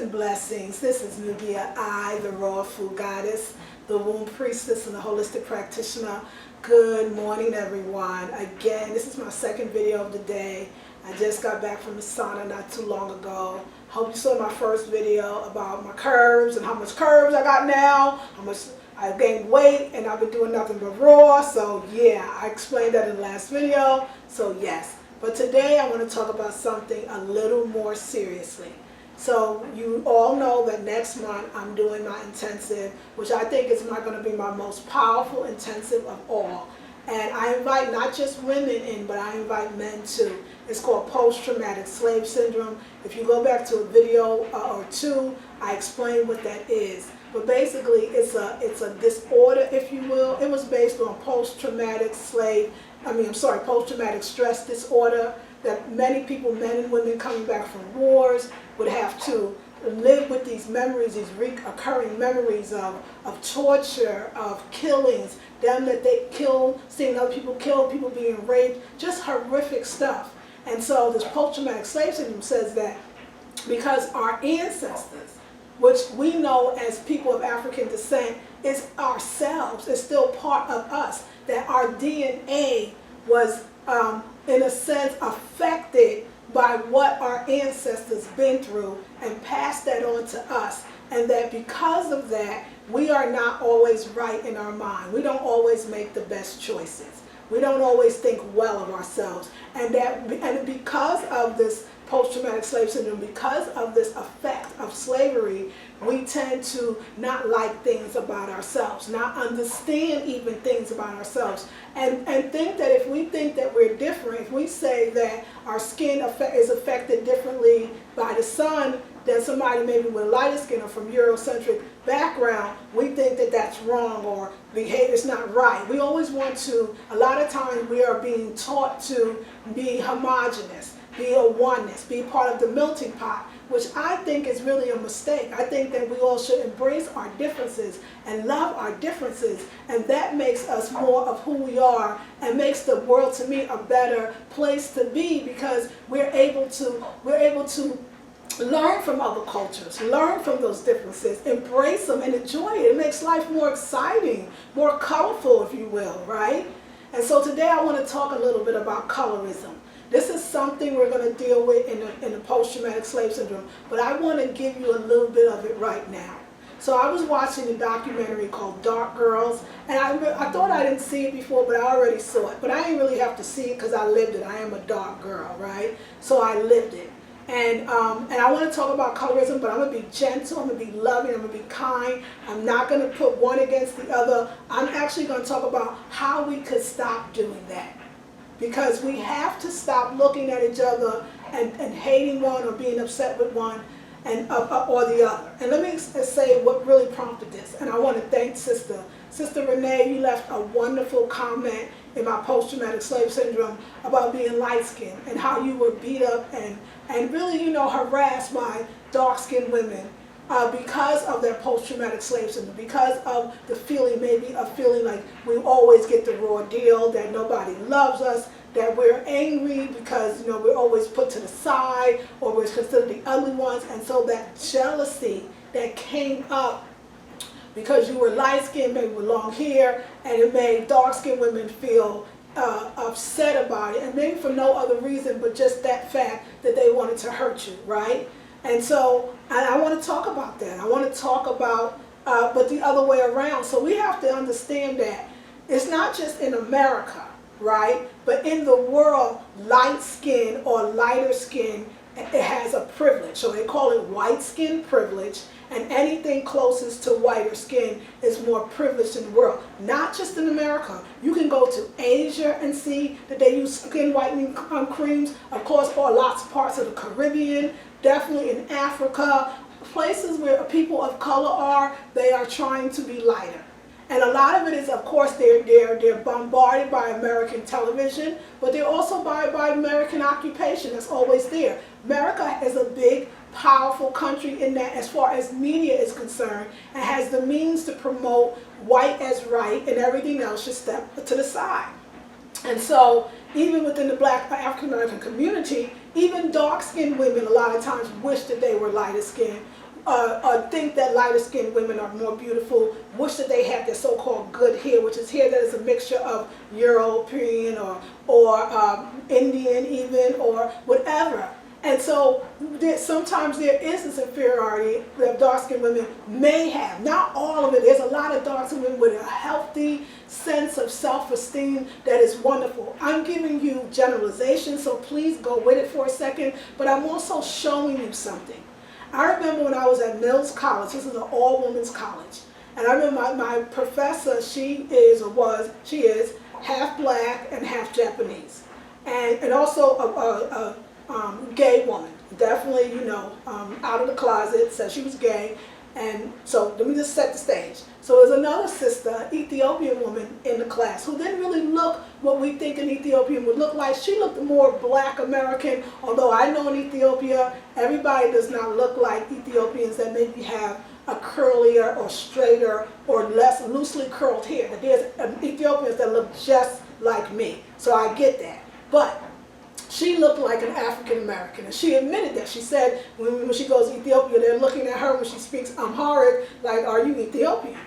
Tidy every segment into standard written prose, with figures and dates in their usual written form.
and blessings. This is Nubia, I, the raw food goddess, the womb priestess, and the holistic practitioner. Good morning, everyone. Again, this is my second video of the day. I just got back from the sauna not too long ago. Hope you saw my first video about my curves and how much curves I got now, how much I've gained weight, and I've been doing nothing but raw. So yeah, I explained that in the last video. So yes. But today I want to talk about something a little more seriously. So you all know that next month I'm doing my intensive, which I think is going to be my most powerful intensive of all. And I invite not just women in, but I invite men too. It's called post-traumatic slave syndrome. If you go back to a video or two, I explain what that is. But basically it's a disorder, if you will. It was based on post-traumatic stress disorder that many people, men and women coming back from wars, would have to live with these memories, these recurring memories of torture, of killings, them that they killed, seeing other people killed, people being raped, just horrific stuff. And so this post-traumatic slave syndrome says that because our ancestors, which we know as people of African descent, is ourselves, is still part of us, that our DNA was, in a sense, affected by what our ancestors been through and passed that on to us. And that because of that, we are not always right in our mind. We don't always make the best choices. We don't always think well of ourselves. And because of this post-traumatic slave syndrome, because of this effect of slavery, we tend to not like things about ourselves, not understand even things about ourselves, and think that if we think that we're different, if we say that our skin is affected differently by the sun than somebody maybe with lighter skin or from Eurocentric background, we think that that's wrong or behavior's not right. We always want to, a lot of times we are being taught to be homogenous, be a oneness, be part of the melting pot, which I think is really a mistake. I think that we all should embrace our differences and love our differences, and that makes us more of who we are and makes the world, to me, a better place to be, because we're able to learn from other cultures, learn from those differences, embrace them and enjoy it. It makes life more exciting, more colorful, if you will, right? And so today I want to talk a little bit about colorism. This is something we're going to deal with in the post-traumatic slave syndrome, but I want to give you a little bit of it right now. So I was watching a documentary called Dark Girls, and I thought I didn't see it before, but I already saw it. But I didn't really have to see it because I lived it. I am a dark girl, right? So I lived it. And I want to talk about colorism, but I'm going to be gentle, I'm going to be loving, I'm going to be kind. I'm not going to put one against the other. I'm actually going to talk about how we could stop doing that. Because we have to stop looking at each other and hating one or being upset with one or the other. And let me say what really prompted this. And I want to thank Sister Renee. You left a wonderful comment in my post-traumatic slave syndrome about being light-skinned and how you were beat up and really, harassed by dark-skinned women because of their post-traumatic slave syndrome, because of the feeling, maybe a feeling like we always get the raw deal, that nobody loves us, that we're angry because we're always put to the side or we're considered the ugly ones. And so that jealousy that came up because you were light-skinned, maybe with long hair, and it made dark-skinned women feel upset about it, and maybe for no other reason but just that fact that they wanted to hurt you, right? And so I want to talk about that. I want to talk about, but the other way around. So we have to understand that it's not just in America, right? But in the world, light skin or lighter skin, it has a privilege. So they call it white skin privilege. And anything closest to whiter skin is more privileged in the world. Not just in America. You can go to Asia and see that they use skin whitening creams. Of course, or lots of parts of the Caribbean, definitely in Africa. Places where people of color are, they are trying to be lighter. And a lot of it is, of course, they're bombarded by American television, but they're also by American occupation that's always there. America is a big, powerful country in that as far as media is concerned, and has the means to promote white as right, and everything else should step to the side. And so even within the Black African American community, even dark-skinned women a lot of times wish that they were lighter skinned. think that lighter skinned women are more beautiful, wish that they had their so-called good hair, which is hair that is a mixture of European or Indian even, or whatever. And so sometimes there is this inferiority that dark-skinned women may have. Not all of it. There's a lot of dark-skinned women with a healthy sense of self-esteem that is wonderful. I'm giving you generalizations, so please go with it for a second, but I'm also showing you something. I remember when I was at Mills College, this is an all-women's college, and I remember my professor, she is half black and half Japanese, and also a gay woman, definitely, out of the closet, said she was gay. And so let me just set the stage. So there's another sister, Ethiopian woman in the class, who didn't really look what we think an Ethiopian would look like. She looked more black American, although I know in Ethiopia, everybody does not look like Ethiopians that maybe have a curlier or straighter or less loosely curled hair. There's Ethiopians that look just like me, so I get that. But she looked like an African American, and she admitted that. She said when she goes to Ethiopia, they're looking at her when she speaks Amharic, like, are you Ethiopian?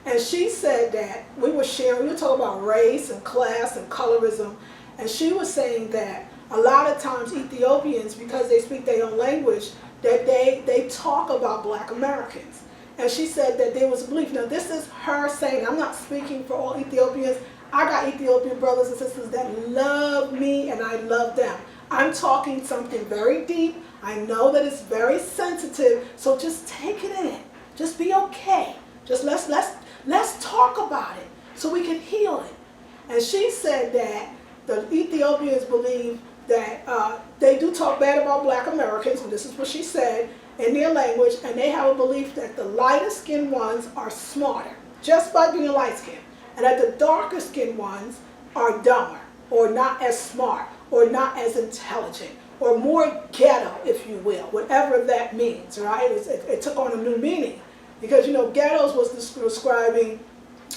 And she said that we were talking about race and class and colorism, and she was saying that a lot of times Ethiopians, because they speak their own language, that they talk about black Americans. And she said that there was a belief. Now this is her saying, I'm not speaking for all Ethiopians. I got Ethiopian brothers and sisters that love me and I love them. I'm talking something very deep. I know that it's very sensitive, so just take it in. Just be okay. Just let's talk about it so we can heal it. And she said that the Ethiopians believe that they do talk bad about black Americans, and this is what she said, in their language, and they have a belief that the lighter skinned ones are smarter, just by being light skinned. And that the darker skinned ones are dumber, or not as smart, or not as intelligent, or more ghetto, if you will, whatever that means, right? It took on a new meaning. Because, ghettos was describing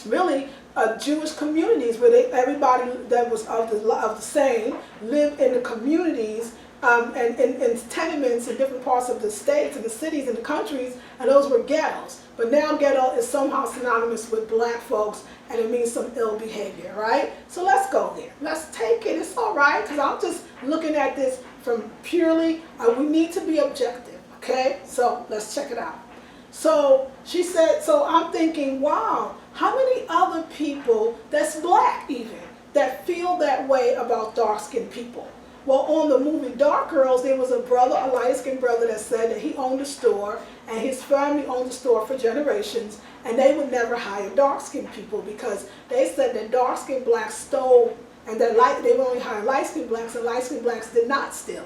really Jewish communities where everybody that was of the same lived in the communities and in tenements in different parts of the states and the cities and the countries, and those were ghettos. But now ghetto is somehow synonymous with black folks, and it means some ill behavior, right? So let's go there. Let's take it. It's all right, because I'm just looking at this from purely, we need to be objective, okay? So let's check it out. So she said, so I'm thinking, wow, how many other people that's black even, that feel that way about dark-skinned people? Well, on the movie Dark Girls, there was a light-skinned brother that said that he owned a store, and his family owned the store for generations, and they would never hire dark-skinned people because they said that dark-skinned blacks stole, and that they would only hire light-skinned blacks, and light-skinned blacks did not steal.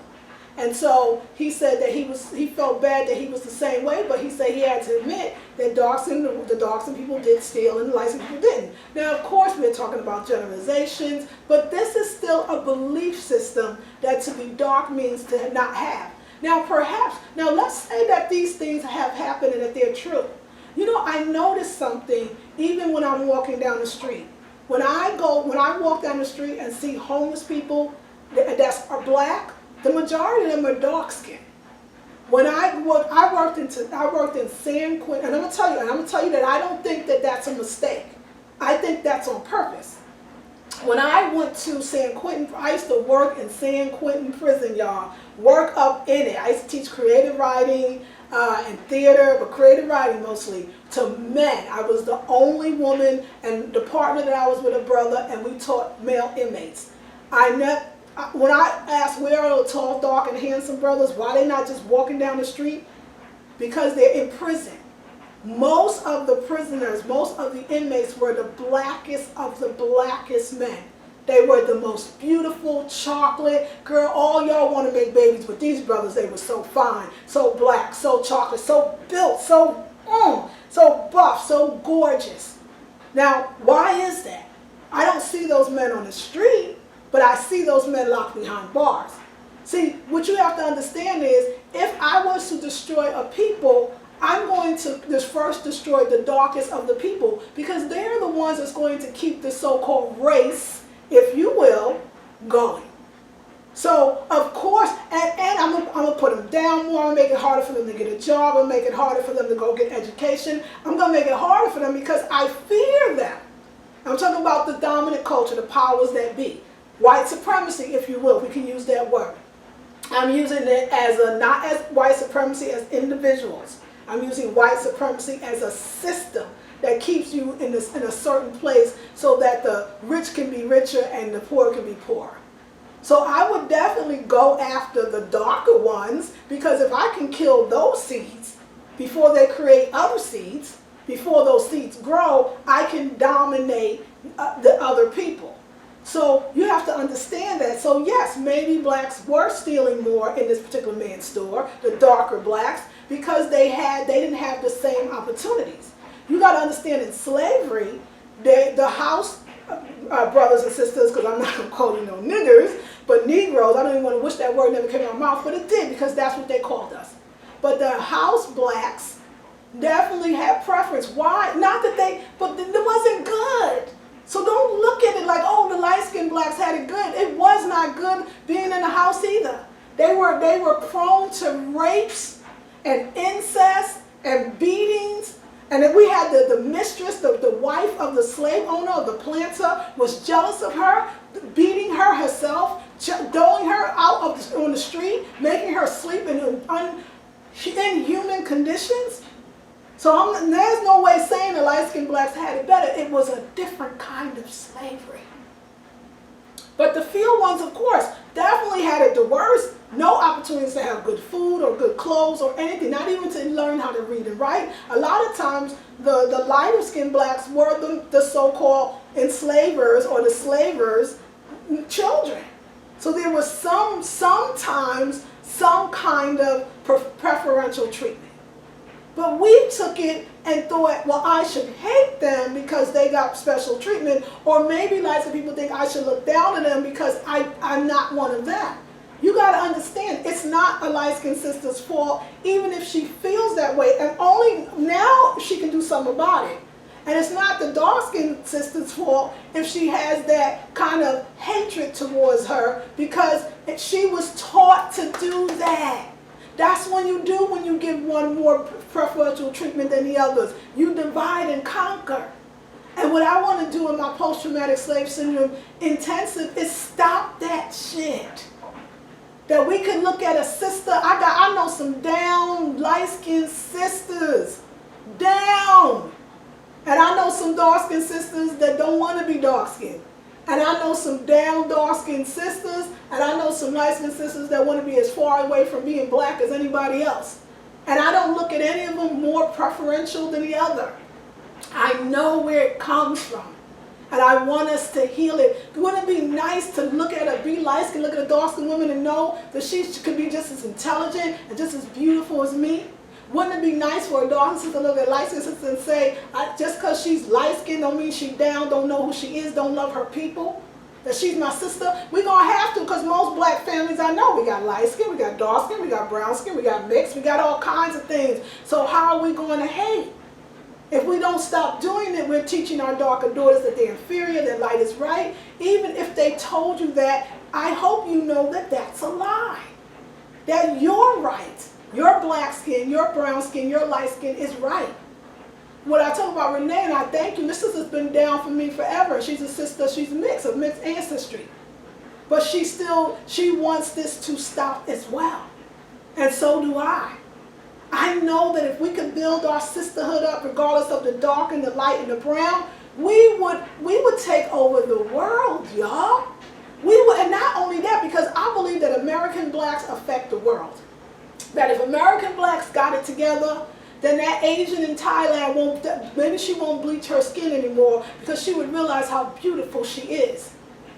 And so he said that he felt bad that he was the same way, but he said he had to admit that the dark-skinned people did steal and the light-skinned people didn't. Now, of course, we're talking about generalizations, but this is still a belief system that to be dark means to not have. Now, let's say that these things have happened and that they're true. I noticed something even when I'm walking down the street. When I walk down the street and see homeless people that are black, the majority of them are dark skinned. When I worked in San Quentin, and I'm gonna tell you that I don't think that that's a mistake. I think that's on purpose. When I went to San Quentin, I used to work in San Quentin prison, y'all. Work up in it. I used to teach creative writing and theater, but creative writing mostly, to men. I was the only woman, and the partner that I was with a brother, and we taught male inmates. When I asked where are the tall, dark, and handsome brothers, why they not just walking down the street? Because they're in prison. Most of the prisoners, most of the inmates were the blackest of the blackest men. They were the most beautiful, chocolate. Girl, all y'all want to make babies with these brothers. They were so fine, so black, so chocolate, so built, so buff, so gorgeous. Now, why is that? I don't see those men on the street, but I see those men locked behind bars. See, what you have to understand is, if I was to destroy a people, I'm going to first destroy the darkest of the people, because they're the ones that's going to keep the so-called race, if you will, going. So, of course, and I'm going to put them down. down more. I'm going to make it harder for them to get a job. I'm going to make it harder for them to go get education. I'm going to make it harder for them because I fear them. I'm talking about the dominant culture, the powers that be. White supremacy, if you will. We can use that word. I'm using it as not as white supremacy as individuals. I'm using white supremacy as a system that keeps you in a certain place so that the rich can be richer and the poor can be poorer. So I would definitely go after the darker ones, because if I can kill those seeds before they create other seeds, before those seeds grow, I can dominate the other people. So you have to understand that. So yes, maybe blacks were stealing more in this particular man's store, the darker blacks, because they didn't have the same opportunities. You got to understand, in slavery, the house brothers and sisters, because I'm not calling no niggers, but Negroes, I don't even want to wish that word never came out of my mouth, but it did, because that's what they called us. But the house blacks definitely had preference. Why? Not that but it wasn't good. So don't look at it like, oh, the light-skinned blacks had it good. It was not good being in the house either. They were prone to rapes and incest and beatings. And then we had the mistress, the wife of the slave owner, of the planter, was jealous of her, beating her herself, throwing her out on the street, making her sleep in inhuman conditions. So there's no way saying the light-skinned blacks had it better. It was a different kind of slavery. But the field ones, of course, definitely had it the worst. No opportunities to have good food or good clothes or anything, not even to learn how to read and write. A lot of times, the lighter-skinned blacks were the so-called enslavers or the slavers' children. So there was sometimes some kind of preferential treatment. But we took it and thought, well, I should hate them because they got special treatment, or maybe lots of people think I should look down on them because I'm not one of them. You got to understand, it's not a light-skinned sister's fault, even if she feels that way, and only now she can do something about it. And it's not the dark-skinned sister's fault if she has that kind of hatred towards her, because she was taught to do that. That's when you give one more preferential treatment than the others. You divide and conquer. And what I want to do in my post-traumatic slave syndrome intensive is stop that shit. That we can look at a sister. I know some down light-skinned sisters. Down. And I know some dark-skinned sisters that don't want to be dark-skinned. And I know some down dark-skinned sisters, and I know some light-skinned sisters that want to be as far away from being black as anybody else. And I don't look at any of them more preferential than the other. I know where it comes from. And I want us to heal it. Wouldn't it be nice to look at a light-skinned, look at a dark-skinned woman and know that she could be just as intelligent and just as beautiful as me? Wouldn't it be nice for a dark sister to look at a light-skinned sister and say, just because she's light-skinned don't mean she's down, don't know who she is, don't love her people? That she's my sister? We're going to have to, because most black families I know, we got light-skinned, we got dark-skinned, we got brown-skinned, we got mixed, we got all kinds of things. So how are we going to hate? If we don't stop doing it, we're teaching our darker daughters that they're inferior, that light is right. Even if they told you that, I hope you know that that's a lie. That you're right. Your black skin, your brown skin, your light skin is right. When I talk about Renee, and I thank you, this sister's been down for me forever. She's a sister, she's mixed, of mixed ancestry. But she wants this to stop as well. And so do I. I know that if we could build our sisterhood up, regardless of the dark and the light and the brown, we would take over the world, y'all. We would, and not only that, because I believe that American blacks affect the world. That if American blacks got it together, then that Asian in Thailand maybe she won't bleach her skin anymore, because she would realize how beautiful she is.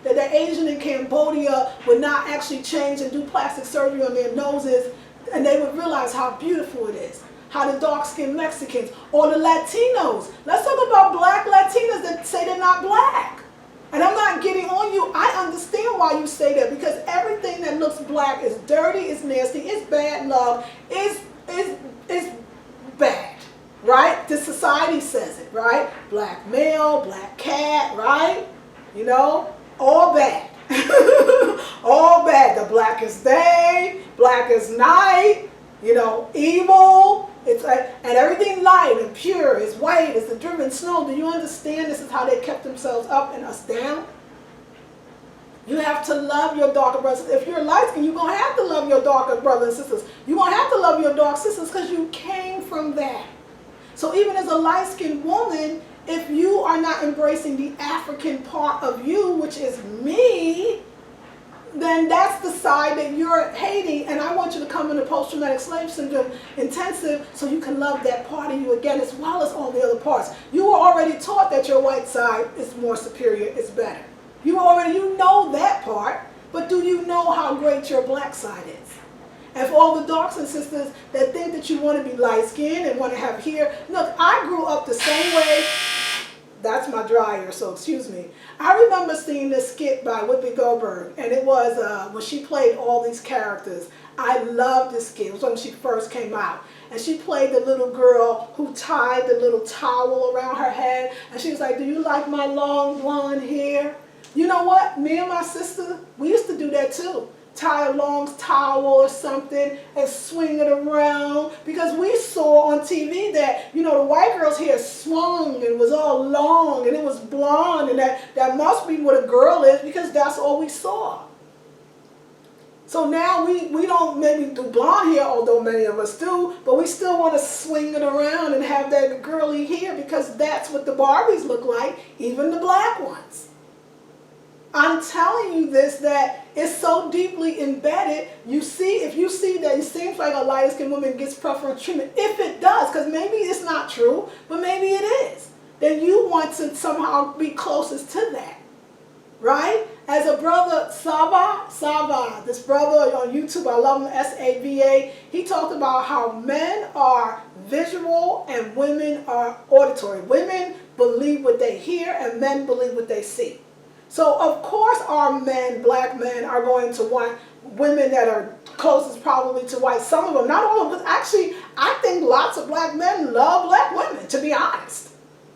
That the Asian in Cambodia would not actually change and do plastic surgery on their noses, and they would realize how beautiful it is. How the dark-skinned Mexicans, or the Latinos. Let's talk about black Latinas that say they're not black. And I'm not getting on you. I understand why you say that, because everything that looks black is dirty, is nasty, is bad love, is bad, right? The society says it, right? Black male, black cat, right? You know, all bad. All bad. The black is day, black is night, You know, evil, it's like, and everything light and pure is white as the driven snow. Do you understand this is how they kept themselves up and us down? You have to love your darker brothers. If you're light skinned, you're going to have to love your darker brothers and sisters. You're going to have to love your dark sisters because you came from that. So even as a light skinned woman, if you are not embracing the African part of you, which is me, then that's the side that you're hating. And I want you to come in the post-traumatic slave syndrome intensive so you can love that part of you again as well as all the other parts. You were already taught that your white side is more superior, is better. You know that part, but do you know how great your black side is? And for all the darks and sisters that think that you want to be light-skinned and want to have hair, look, I grew up the same way. That's my dryer, so excuse me. I remember seeing this skit by Whoopi Goldberg, and it was when she played all these characters. I loved this skit. It was when she first came out. And she played the little girl who tied the little towel around her head, and she was like, "Do you like my long blonde hair?" You know what? Me and my sister, we used to do that too. Tie a long towel or something and swing it around, because we saw on TV that, you know, the white girl's hair swung and was all long and it was blonde, and that must be what a girl is because that's all we saw. So now we don't maybe do blonde hair, although many of us do, but we still want to swing it around and have that girly hair because that's what the Barbies look like, even the black ones. I'm telling you this, that it's so deeply embedded. You see, if you see that it seems like a light-skinned woman gets preferential treatment, if it does, because maybe it's not true, but maybe it is, then you want to somehow be closest to that, right? As a brother, Sava, this brother on YouTube, I love him, S-A-V-A, he talked about how men are visual and women are auditory. Women believe what they hear and men believe what they see. So of course our men, black men, are going to want women that are closest probably to white. Some of them, not all of them, because actually I think lots of black men love black women, to be honest.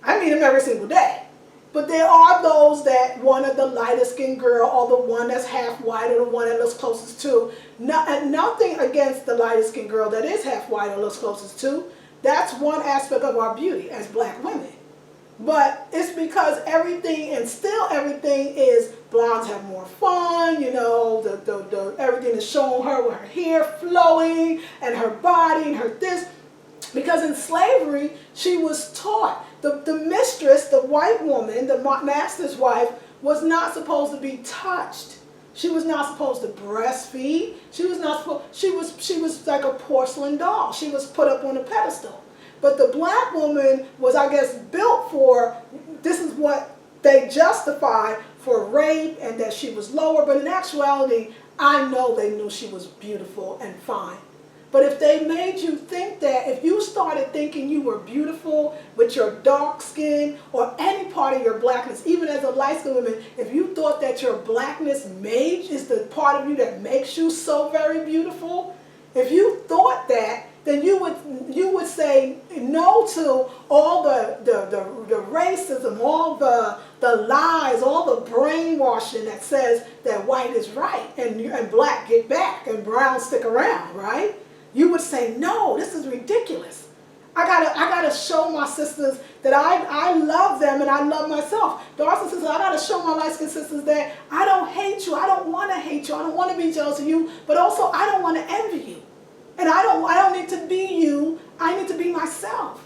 I meet them every single day. But there are those that wanted the lighter skinned girl or the one that's half white or the one that looks closest to. Nothing against the lighter skinned girl that is half white or looks closest to. That's one aspect of our beauty as black women. But it's because everything, and still everything, is blondes have more fun, you know, everything is showing her with her hair flowing and her body and her this. Because in slavery, she was taught, the mistress, the white woman, the master's wife, was not supposed to be touched. She was not supposed to breastfeed. She was not supposed, she was like a porcelain doll. She was put up on a pedestal. But the black woman was, I guess, built for, this is what they justified for rape and that she was lower. But in actuality, I know they knew she was beautiful and fine. But if they made you think that, if you started thinking you were beautiful with your dark skin or any part of your blackness, even as a light-skinned woman, if you thought that your blackness is the part of you that makes you so very beautiful, if you thought that, then you would say no to all the racism, all the lies, all the brainwashing that says that white is right and black get back and brown stick around, right? You would say, no, this is ridiculous. I gotta show my sisters that I love them and I love myself. Dark sisters, I gotta show my light-skinned sisters that I don't hate you. I don't want to hate you. I don't want to be jealous of you, but also I don't want to envy you. And I don't need to be you, I need to be myself.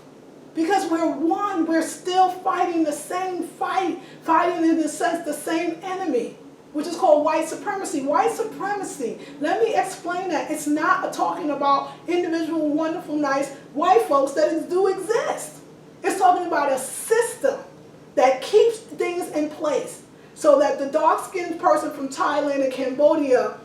Because we're one, we're still fighting the same fight, fighting in the sense the same enemy, which is called white supremacy. White supremacy, let me explain that. It's not talking about individual, wonderful, nice white folks that do exist. It's talking about a system that keeps things in place so that the dark-skinned person from Thailand and Cambodia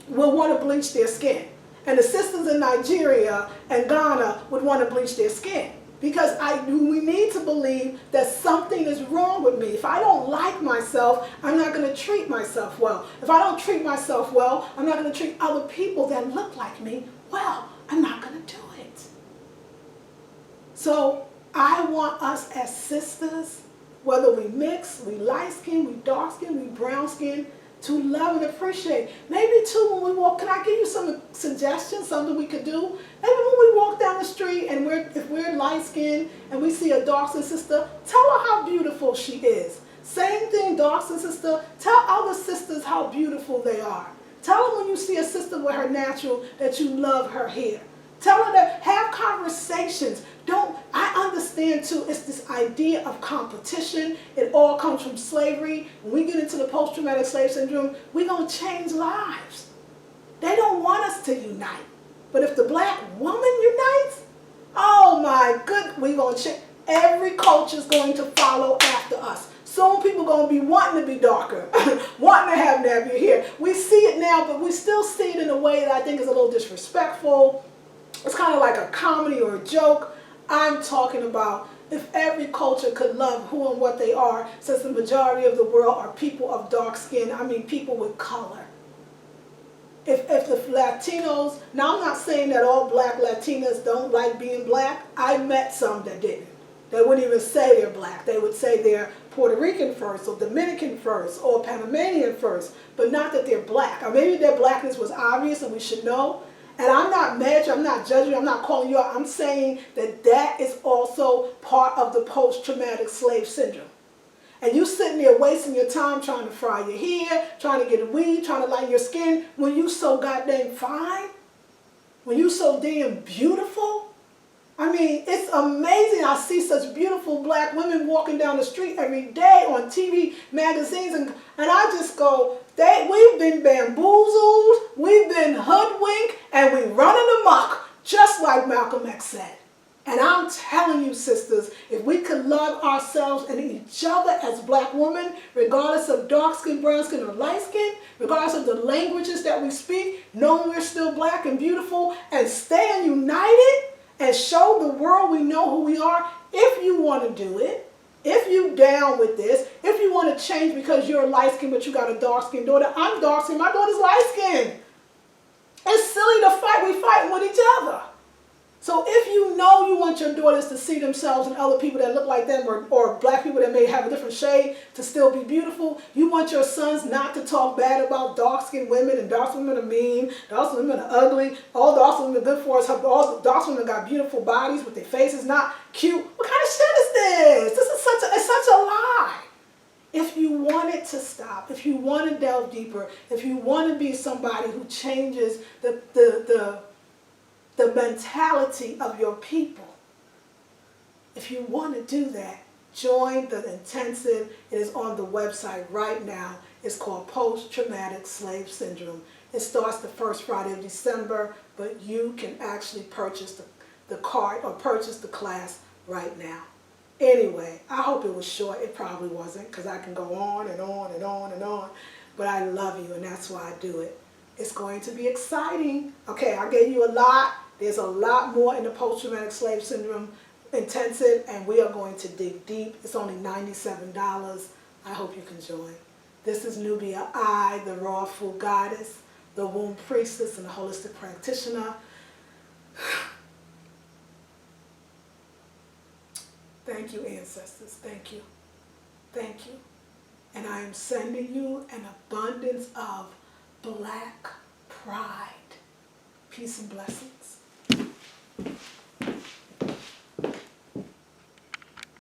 will want to bleach their skin. And the sisters in Nigeria and Ghana would want to bleach their skin. Because we need to believe that something is wrong with me. If I don't like myself, I'm not going to treat myself well. If I don't treat myself well, I'm not going to treat other people that look like me well. I'm not going to do it. So I want us as sisters, whether we mix, we light skin, we dark skin, we brown skin, to love and appreciate. Maybe too when we walk, can I give you some suggestions, something we could do? Maybe when we walk down the street and if we're light skinned and we see a dark-skinned sister, tell her how beautiful she is. Same thing, dark-skinned sister, tell other sisters how beautiful they are. Tell them when you see a sister with her natural that you love her hair. Tell her that, have conversations. I understand too, it's this idea of competition. It all comes from slavery. When we get into the post-traumatic slave syndrome, we're going to change lives. They don't want us to unite. But if the black woman unites, oh my goodness, we're going to change. Every culture is going to follow after us. Soon people are going to be wanting to be darker, wanting to have nappy hair. We see it now, but we still see it in a way that I think is a little disrespectful. It's kind of like a comedy or a joke. I'm talking about if every culture could love who and what they are, since the majority of the world are people of dark skin, I mean people with color. If the Latinos, now I'm not saying that all black Latinas don't like being black. I met some that didn't. They wouldn't even say they're black. They would say they're Puerto Rican first, or Dominican first, or Panamanian first, but not that they're black. Or maybe their blackness was obvious and we should know. And I'm not mad, I'm not judging you, I'm not calling you out. I'm saying that that is also part of the post-traumatic slave syndrome. And you sitting there wasting your time trying to fry your hair, trying to get a weave, trying to lighten your skin, when you so goddamn fine, when you so damn beautiful. I mean, it's amazing. I see such beautiful black women walking down the street every day on TV, magazines, and I just go, we've been bamboozled, we've been hoodwinked, and we're running amok, just like Malcolm X said. And I'm telling you, sisters, if we could love ourselves and each other as black women, regardless of dark skin, brown skin, or light skin, regardless of the languages that we speak, knowing we're still black and beautiful, and staying united, and show the world we know who we are, if you want to do it, if you down with this, if you want to change because you're light skinned but you got a dark skinned daughter. I'm dark skinned, my daughter's light skinned. It's silly to fight, we fighting with each other. So if you know you want your daughters to see themselves and other people that look like them, or black people that may have a different shade to still be beautiful, you want your sons not to talk bad about dark-skinned women, and dark-skinned women are mean, dark-skinned women are ugly, all dark-skinned women are good for us, all dark-skinned women got beautiful bodies but their faces not cute. What kind of shit is this? This is such a lie. If you want it to stop, if you want to delve deeper, if you want to be somebody who changes the mentality of your people, if you want to do that, join the intensive. It is on the website right now. It's called Post-Traumatic Slave Syndrome. It starts the first Friday of December, but you can actually purchase the card or purchase the class right now. Anyway, I hope it was short. It probably wasn't, because I can go on and on and on and on. But I love you, and that's why I do it. It's going to be exciting. Okay, I gave you a lot. There's a lot more in the post-traumatic slave syndrome intensive, and we are going to dig deep. It's only $97. I hope you can join. This is Nubia I, the raw food goddess, the womb priestess, and the holistic practitioner. Thank you, ancestors. Thank you. Thank you. And I am sending you an abundance of black pride. Peace and blessings.